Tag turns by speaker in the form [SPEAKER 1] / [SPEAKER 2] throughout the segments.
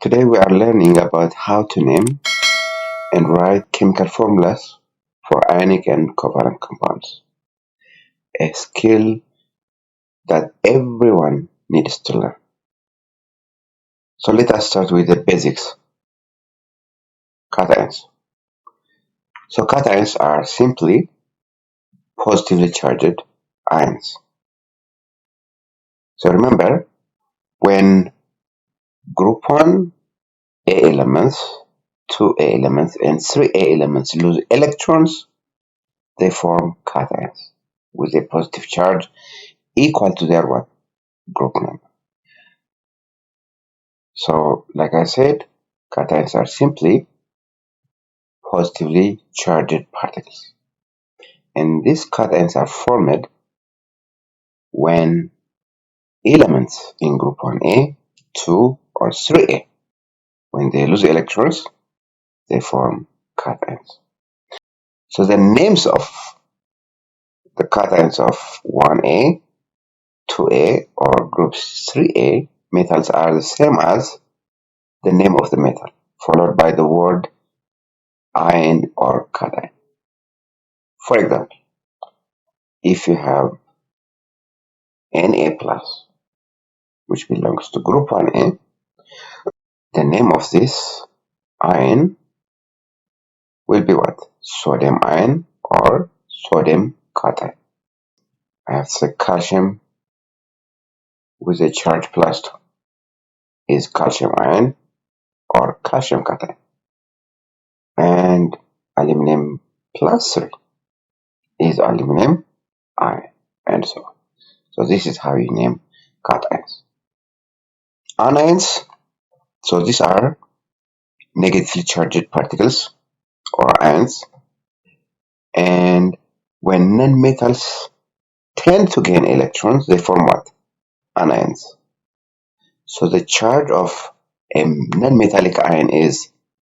[SPEAKER 1] Today we are learning about how to name and write chemical formulas for ionic and covalent compounds, a skill that everyone needs to learn. So let us start with the basics. Cations. So cations are simply positively charged ions. So remember, when group 1 A elements, 2A elements, and 3A elements lose electrons, they form cations with a positive charge equal to their what? Group number. So, like I said, cations are simply positively charged particles. And these cations are formed when elements in group 1A, 2, or 3A, when they lose electrons, they form cations. So the names of the cations of 1A, 2A, or group 3A metals are the same as the name of the metal, followed by the word ion or cation. For example, if you have Na+, which belongs to group 1A, the name of this ion will be what? Sodium ion or sodium cation. I have the calcium with a charge +2 is calcium ion or calcium cation. And aluminum +3 is aluminum ion, and so on. So this is how you name cations. Anions, so these are negatively charged particles or ions, and when nonmetals tend to gain electrons, they form what? Anions. So the charge of a nonmetallic ion is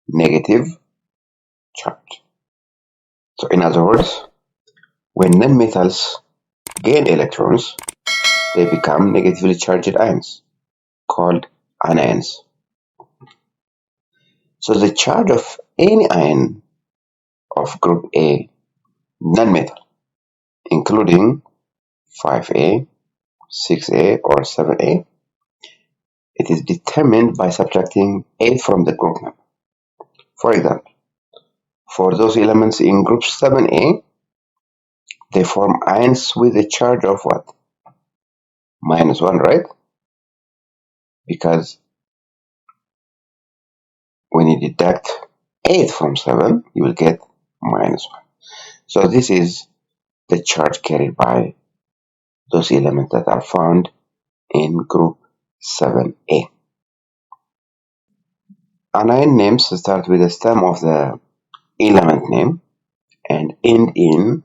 [SPEAKER 1] negative charge. So in other words, when nonmetals gain electrons, they become negatively charged ions called anions. So the charge of any ion of group A nonmetal, including 5A, 6A, or 7A, it is determined by subtracting A from the group number. For example, for those elements in group 7A, they form ions with a charge of what? -1, right? Because when you deduct 8 from 7, you will get -1. So this is the charge carried by those elements that are found in group 7A. Anion names start with the stem of the element name and end in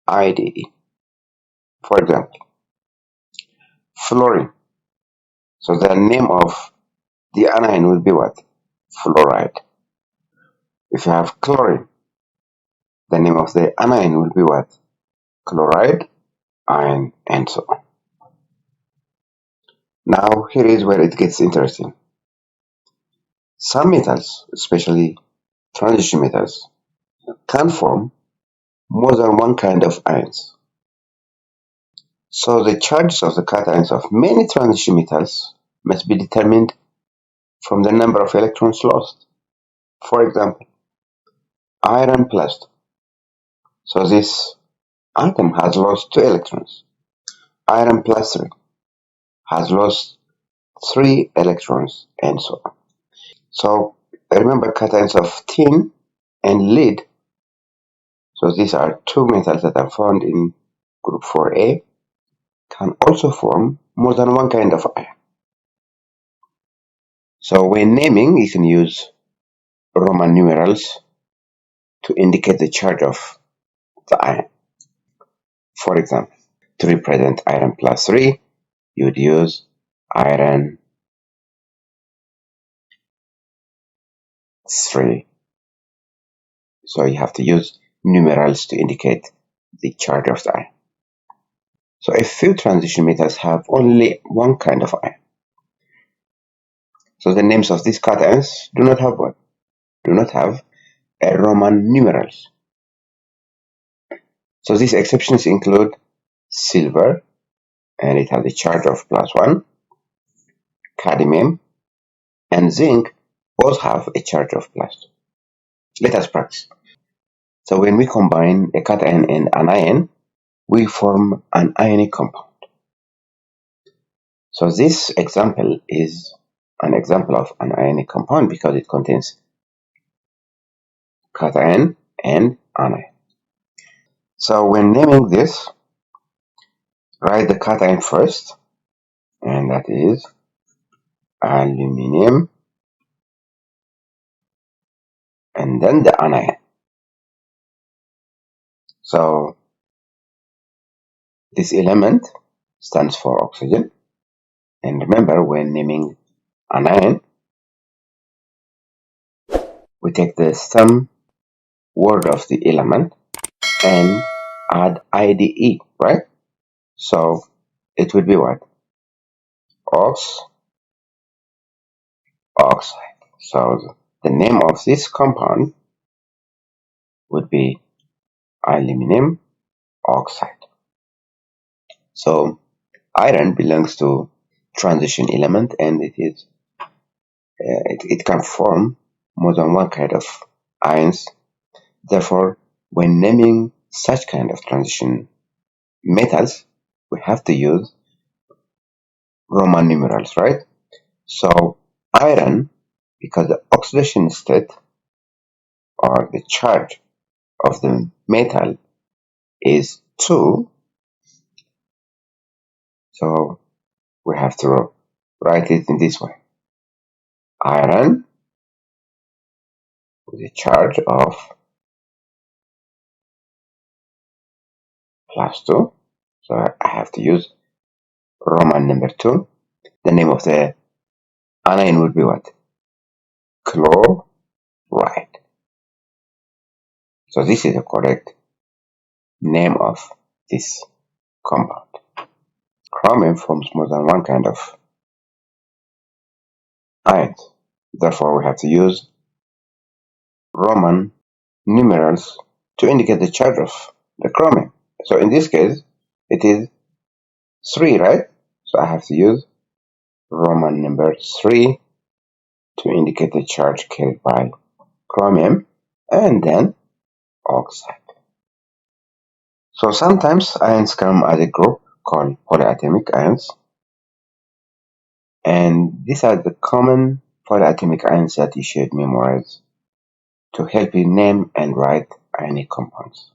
[SPEAKER 1] IDE. For example, fluorine. So the name of the anion will be what? Fluoride. If you have chlorine, the name of the anion will be what? Chloride, ion, and so on. Now here is where it gets interesting. Some metals, especially transition metals, can form more than one kind of ions. So the charges of the cations of many transition metals must be determined from the number of electrons lost. For example, iron +2. So this atom has lost 2 electrons. Iron +3 has lost 3 electrons, and so on. So remember cations of tin and lead. So these are 2 metals that are found in group 4A, can also form more than one kind of ion. So when naming, you can use Roman numerals to indicate the charge of the ion. For example, to represent iron +3, you would use iron 3. So you have to use numerals to indicate the charge of the ion. So a few transition metals have only one kind of ion. So the names of these cations do not have what? Do not have a Roman numerals. So these exceptions include silver, and it has a charge of +1, cadmium, and zinc both have a charge of +2. Let us practice. So when we combine a cation and an ion, we form an ionic compound. So this example is an example of an ionic compound because it contains cation and anion. So when naming this, write the cation first, and that is aluminum, and then the anion. So this element stands for oxygen, and remember, when naming an ion, we take the stem word of the element and add IDE, right? So it would be what? Oxide. So the name of this compound would be aluminum oxide. So iron belongs to transition element, and it can form more than one kind of ions. Therefore, when naming such kind of transition metals, we have to use Roman numerals, right? So iron, because the oxidation state or the charge of the metal is 2, so we have to write it in this way. Iron with a charge of +2, so I have to use Roman number 2. The name of the anion would be what? Chloride. So this is the correct name of this compound. Chromium forms more than one kind of ions. Therefore, we have to use Roman numerals to indicate the charge of the chromium. So in this case, it is 3, right? So I have to use Roman number 3 to indicate the charge carried by chromium, and then oxide. So sometimes ions come as a group called polyatomic ions, and these are the common polyatomic ions that you should memorize to help you name and write ionic compounds.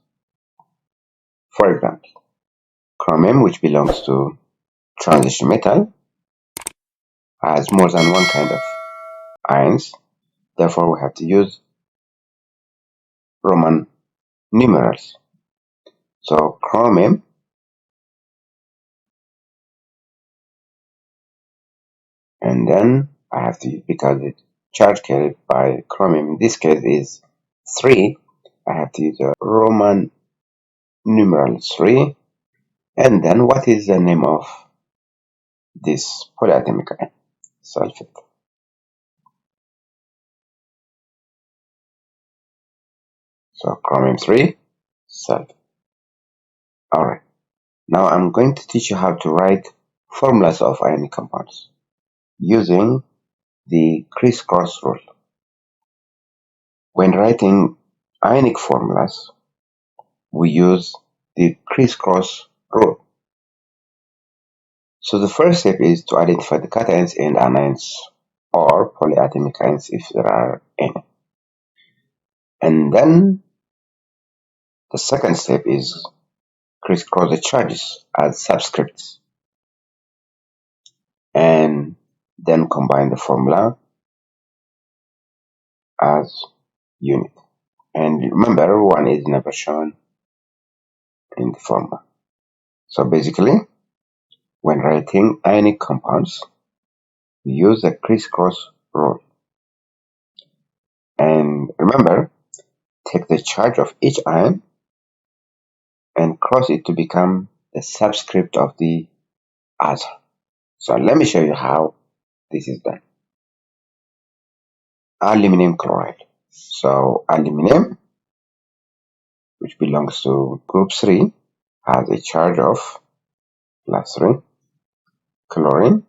[SPEAKER 1] For example, chromium, which belongs to transition metal, has more than one kind of ions. Therefore, we have to use Roman numerals. So chromium, and then I have to, because the charge carried by chromium in this case is 3, I have to use a Roman numeral 3. And then what is the name of this polyatomic ion? Sulfate. So chromium 3, sulfate. Alright, now I'm going to teach you how to write formulas of ionic compounds using the crisscross rule. When writing ionic formulas, we use the crisscross rule. So the first step is to identify the cations and anions, or polyatomic ions if there are any. And then the second step is crisscross the charges as subscripts, and then combine the formula as unit. And remember, 1 is never shown in the formula. So basically, when writing ionic compounds, we use the crisscross rule. And remember, take the charge of each ion and cross it to become the subscript of the other. So let me show you how this is done. aluminum chloride. So aluminum, which belongs to group 3, has a charge of +3. Chlorine,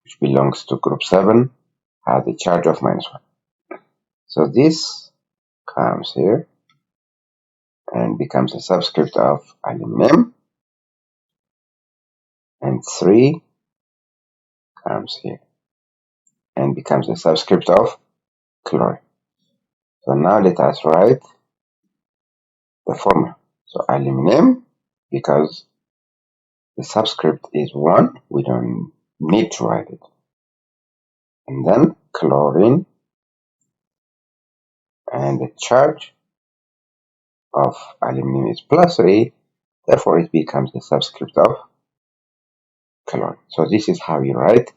[SPEAKER 1] which belongs to group 7, has a charge of -1. So this comes here and becomes a subscript of aluminum, and 3 comes here and becomes a subscript of chlorine. So now let us write the formula. So aluminum, because the subscript is 1, we don't need to write it. And then chlorine, and the charge of aluminum is +3, therefore it becomes the subscript of chlorine. So this is how you write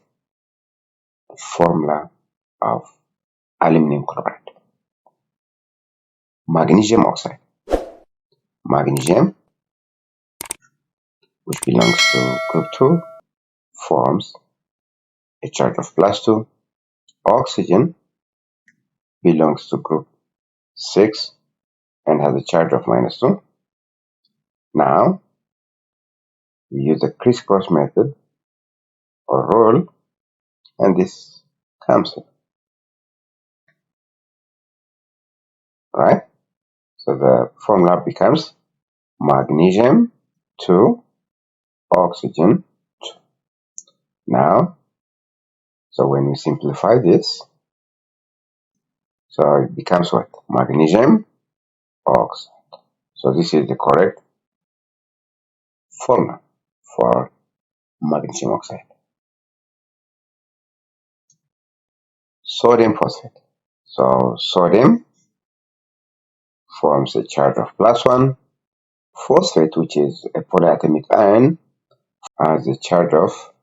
[SPEAKER 1] the formula of aluminum chloride. Magnesium oxide. Magnesium, which belongs to group 2, forms a charge of +2. Oxygen belongs to group 6 and has a charge of -2. Now, we use the crisscross method or rule, and this comes here, right? So the formula becomes magnesium 2, oxygen 2. Now, so when we simplify this, so it becomes what? Magnesium oxide. So this is the correct formula for magnesium oxide. Sodium phosphate. So sodium forms a charge of +1. Phosphate, which is a polyatomic ion, has a charge of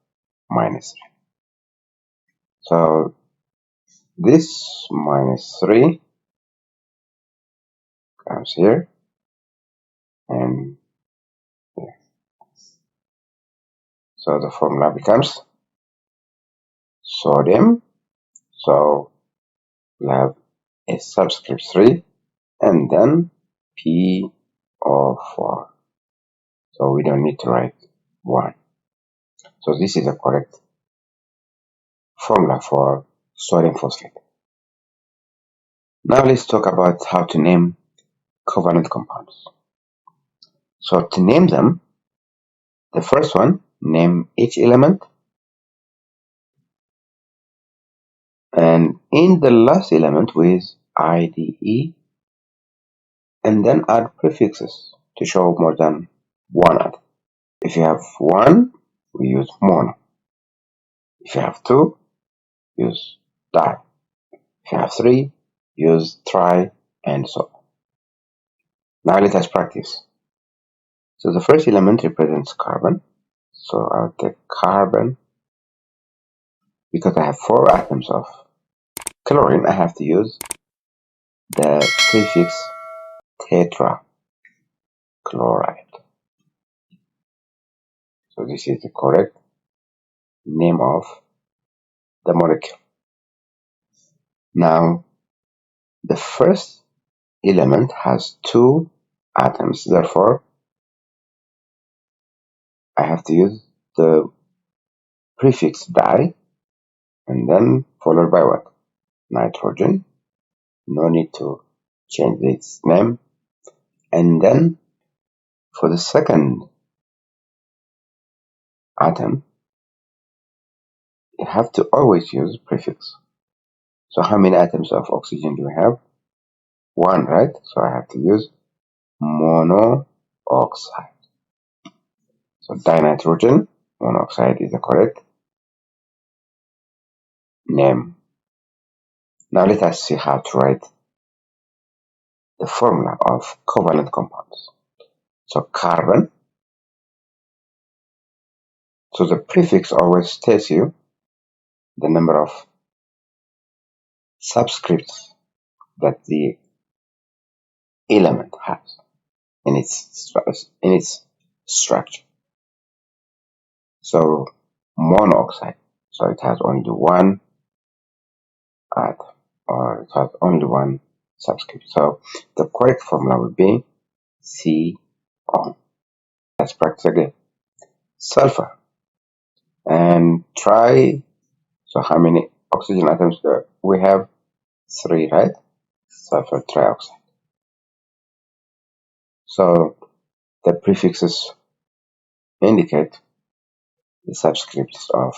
[SPEAKER 1] -3. So this -3 comes here and here. So the formula becomes sodium. So we'll have a subscript 3 and then PO4. So we don't need to write 1. So this is the correct formula for sodium phosphate. Now let's talk about how to name covalent compounds. So to name them, the first one, name each element, and in the last element with IDE, and then add prefixes to show more than one atom. If you have 1, we use mono. If you have 2, use di. If you have 3, use tri, and so on. Now let us practice. So the first element represents carbon. So I'll take carbon. Because I have 4 atoms of chlorine, I have to use the prefix tetrachloride. So this is the correct name of the molecule. Now, the first element has 2 atoms, therefore I have to use the prefix di, and then followed by what? Nitrogen. No need to change its name. And then for the second atom, you have to always use prefix. So how many atoms of oxygen do we have? 1, right? So I have to use monoxide. So dinitrogen monoxide is the correct name. Now let us see how to write the formula of covalent compounds. So carbon. So the prefix always tells you the number of subscripts that the element has in its structure. So monoxide. So it has only 1 atom. or it has only one subscript. So the correct formula would be CO. Let's practice again. Sulfur. And try, so how many oxygen atoms we have? 3, right? Sulfur trioxide. So the prefixes indicate the subscripts of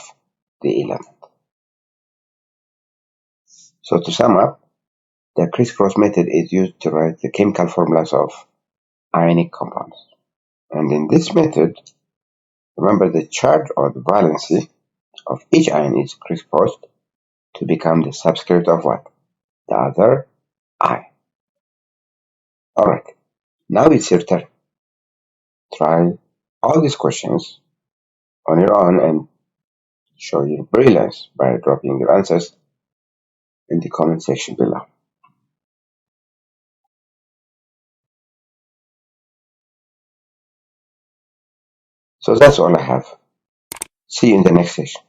[SPEAKER 1] the element. So to sum up, the crisscross method is used to write the chemical formulas of ionic compounds. And in this method, remember the charge or the valency of each ion is crisscrossed to become the subscript of what? The other ion. Alright, now it's your turn. Try all these questions on your own and show your brilliance by dropping your answers in the comment section below. So that's all I have. See you in the next session.